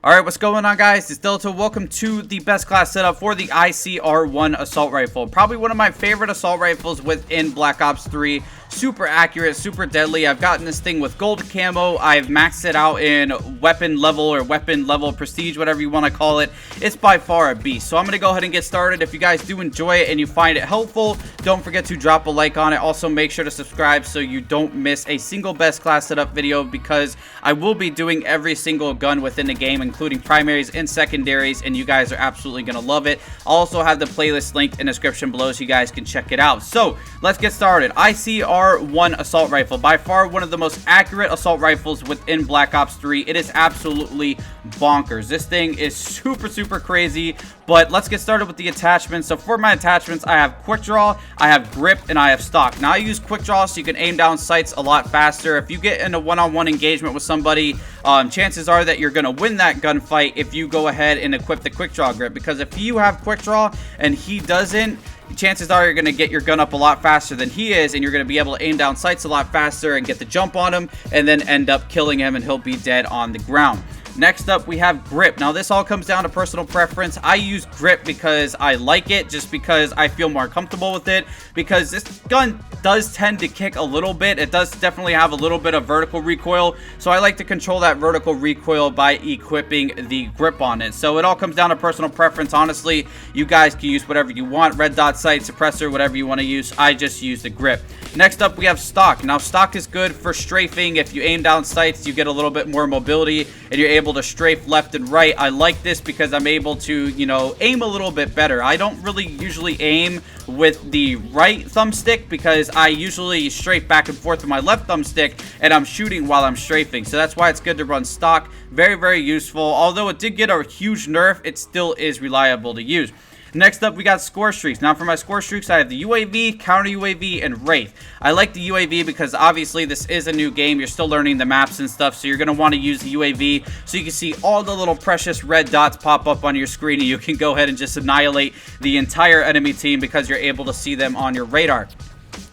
Alright, what's going on, guys? It's Delta. Welcome to the best class setup for the ICR-1 assault rifle. Probably one of my favorite assault rifles within Black Ops 3. Super accurate, super deadly. I've gotten this thing with gold camo. I've maxed it out in weapon level prestige, whatever you want to call it. It's by far a beast. So I'm going to go ahead and get started. If you guys do enjoy it and you find it helpful, don't forget to drop a like on it. Also, make sure to subscribe so you don't miss a single best class setup video, because I will be doing every single gun within the game, including primaries and secondaries, and you guys are absolutely going to love it. I'll also have the playlist linked in the description below so you guys can check it out. So let's get started. ICR-1 assault rifle, by far one of the most accurate assault rifles within Black Ops 3. It is absolutely bonkers. This thing is super crazy. But let's get started with the attachments. So for my attachments, I have quick draw, I have grip, and I have stock. Now I use quick draw so you can aim down sights a lot faster. If you get in a one-on-one engagement with somebody, chances are that you're going to win that gunfight if you go ahead and equip the quick draw grip. Because if you have quick draw and he doesn't, chances are you're going to get your gun up a lot faster than he is, and you're going to be able to aim down sights a lot faster and get the jump on him, and then end up killing him and he'll be dead on the ground. Next up, we have grip. Now, this all comes down to personal preference. I use grip because I like it, just because I feel more comfortable with it, because this gun does tend to kick a little bit. It does definitely have a little bit of vertical recoil, so I like to control that vertical recoil by equipping the grip on it. So it all comes down to personal preference. Honestly, you guys can use whatever you want. Red dot sight, suppressor, whatever you want to use. I just use the grip. Next up, we have stock. Now, stock is good for strafing. If you aim down sights, you get a little bit more mobility, and you're able to strafe left and right. I like this because I'm able to, aim a little bit better. I don't really usually aim with the right thumbstick, because I usually strafe back and forth with my left thumbstick, and I'm shooting while I'm strafing. So that's why it's good to run stock. Very useful. Although it did get a huge nerf, it still is reliable to use. Next up, we got Scorestreaks. Now, for my Scorestreaks, I have the UAV, counter UAV, and Wraith. I like the UAV because obviously this is a new game. You're still learning the maps and stuff, so you're going to want to use the UAV so you can see all the little precious red dots pop up on your screen, and you can go ahead and just annihilate the entire enemy team because you're able to see them on your radar.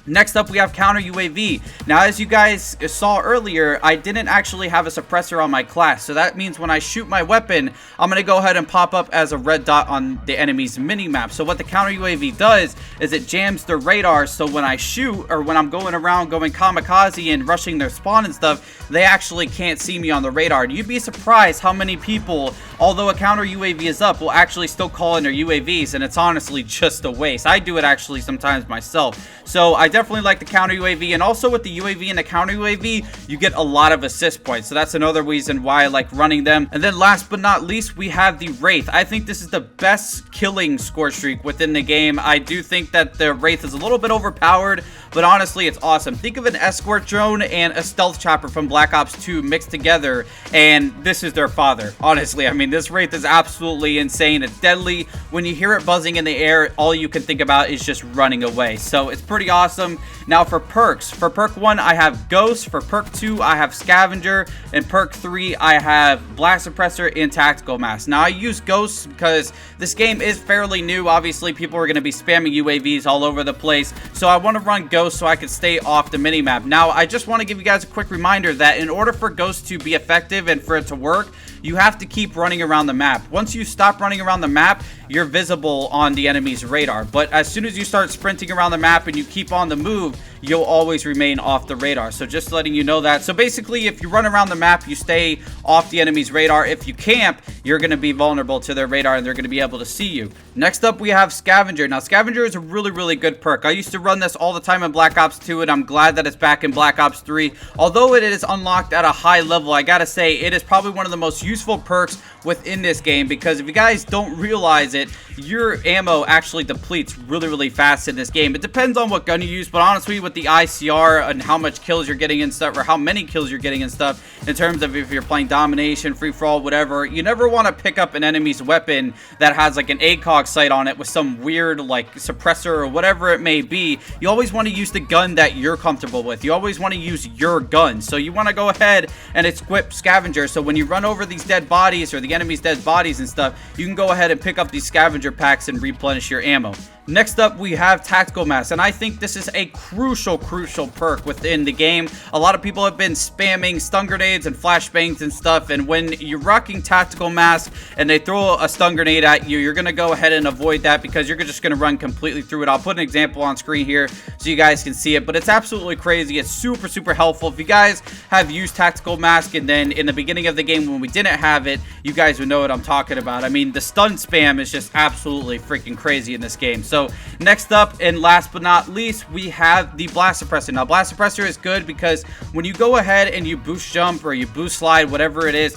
Next up, we have counter UAV. Now, as you guys saw earlier, I didn't actually have a suppressor on my class. So that means when I shoot my weapon, I'm going to go ahead and pop up as a red dot on the enemy's mini-map. So what the counter UAV does is it jams their radar. So when I shoot, or when I'm going around going kamikaze and rushing their spawn and stuff, they actually can't see me on the radar. And you'd be surprised how many people, although a counter UAV is up, will actually still call in their UAVs. And it's honestly just a waste. I do it actually sometimes myself. So I definitely like the counter UAV, and also with the UAV and the counter UAV, you get a lot of assist points. So that's another reason why I like running them. And then last but not least, we have the Wraith. I think this is the best killing score streak within the game. I do think that the Wraith is a little bit overpowered, but honestly, it's awesome. Think of an escort drone and a stealth chopper from Black Ops 2 mixed together, and this is their father. Honestly, I mean, this Wraith is absolutely insane. It's deadly. When you hear it buzzing in the air, all you can think about is just running away. So it's pretty awesome. Now, for perks, for perk 1, I have Ghost. For perk 2, I have Scavenger. And perk 3, I have Blast Suppressor and Tactical Mask. Now, I use Ghost because this game is fairly new. Obviously, people are going to be spamming UAVs all over the place. So I want to run Ghost so I can stay off the minimap. Now, I just want to give you guys a quick reminder that in order for Ghost to be effective and for it to work, you have to keep running around the map. Once you stop running around the map, you're visible on the enemy's radar. But as soon as you start sprinting around the map and you keep on the move, you'll always remain off the radar. So just letting you know that. So basically, if you run around the map, you stay off the enemy's radar. If you camp, you're going to be vulnerable to their radar and they're going to be able to see you. Next up, we have Scavenger. Now, Scavenger is a really good perk. I used to run this all the time in Black Ops 2, and I'm glad that it's back in Black Ops 3. Although it is unlocked at a high level, I gotta say, it is probably one of the most useful perks within this game, because if you guys don't realize it, your ammo actually depletes really fast in this game. It depends on what gun you use, but honestly, with the ICR and how much kills you're getting and stuff, or how many kills you're getting and stuff, in terms of if you're playing domination, free-for-all, whatever, you never want to pick up an enemy's weapon that has like an ACOG sight on it with some weird like suppressor or whatever it may be. You always want to use the gun that you're comfortable with. You always want to use your gun. So you want to go ahead and equip Scavenger, so when you run over these dead bodies or the enemy's dead bodies and stuff, you can go ahead and pick up these Scavenger packs and replenish your ammo. Next up, we have Tactical Mask, and I think this is a crucial perk within the game. A lot of people have been spamming stun grenades and flashbangs and stuff, and when you're rocking Tactical Mask and they throw a stun grenade at you, you're going to go ahead and avoid that because you're just going to run completely through it. I'll put an example on screen here so you guys can see it, but it's absolutely crazy. It's super helpful. If you guys have used Tactical Mask and then in the beginning of the game when we didn't have it, you guys would know what I'm talking about. I mean, the stun spam is just absolutely freaking crazy in this game. So next up and last but not least, we have the Blast Suppressor. Now, Blast Suppressor is good because when you go ahead and you boost jump or you boost slide, whatever it is,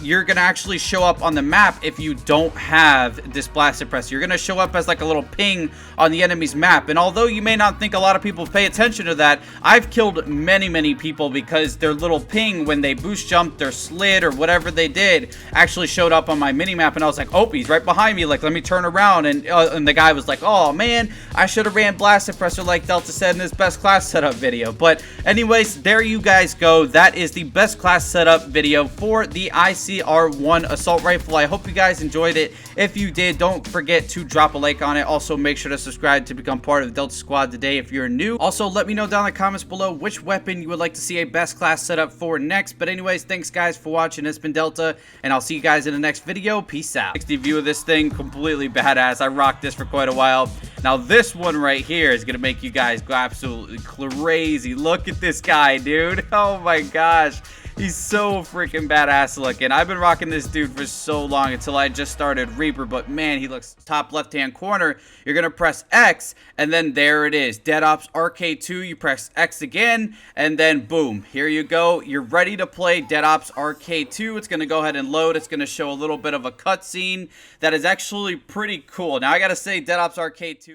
you're going to actually show up on the map if you don't have this Blast Suppressor. You're going to show up as like a little ping on the enemy's map. And although you may not think a lot of people pay attention to that, I've killed many people because their little ping when they boost jump, their slid, or whatever they did actually showed up on my mini map, and I was like, oh, he's right behind me, like, let me turn around, and the guy was like, oh man, I should have ran Blast Suppressor like Delta said in his best class setup video. But anyways, there you guys go. That is the best class setup video for the ICR-1 assault rifle. I hope you guys enjoyed it. If you did, don't forget to drop a like on it. Also, make sure to subscribe to become part of the Delta Squad today if you're new. Also, let me know down in the comments below which weapon you would like to see a best class setup for next. But anyways, thanks guys for watching. It's been Delta, and I'll see you guys in the next video. Peace out. 60 view of this thing, completely badass. I rocked this for quite a while. Now this one right here is gonna make you guys go absolutely crazy. Look at this guy, dude. Oh my gosh. He's so freaking badass looking. I've been rocking this dude for so long until I just started Reaper, but man, he looks top left-hand corner. You're going to press X, and then there it is. DeltaElite RK2, you press X again, and then boom, here you go. You're ready to play DeltaElite RK2. It's going to go ahead and load. It's going to show a little bit of a cutscene that is actually pretty cool. Now, I got to say, DeltaElite RK2...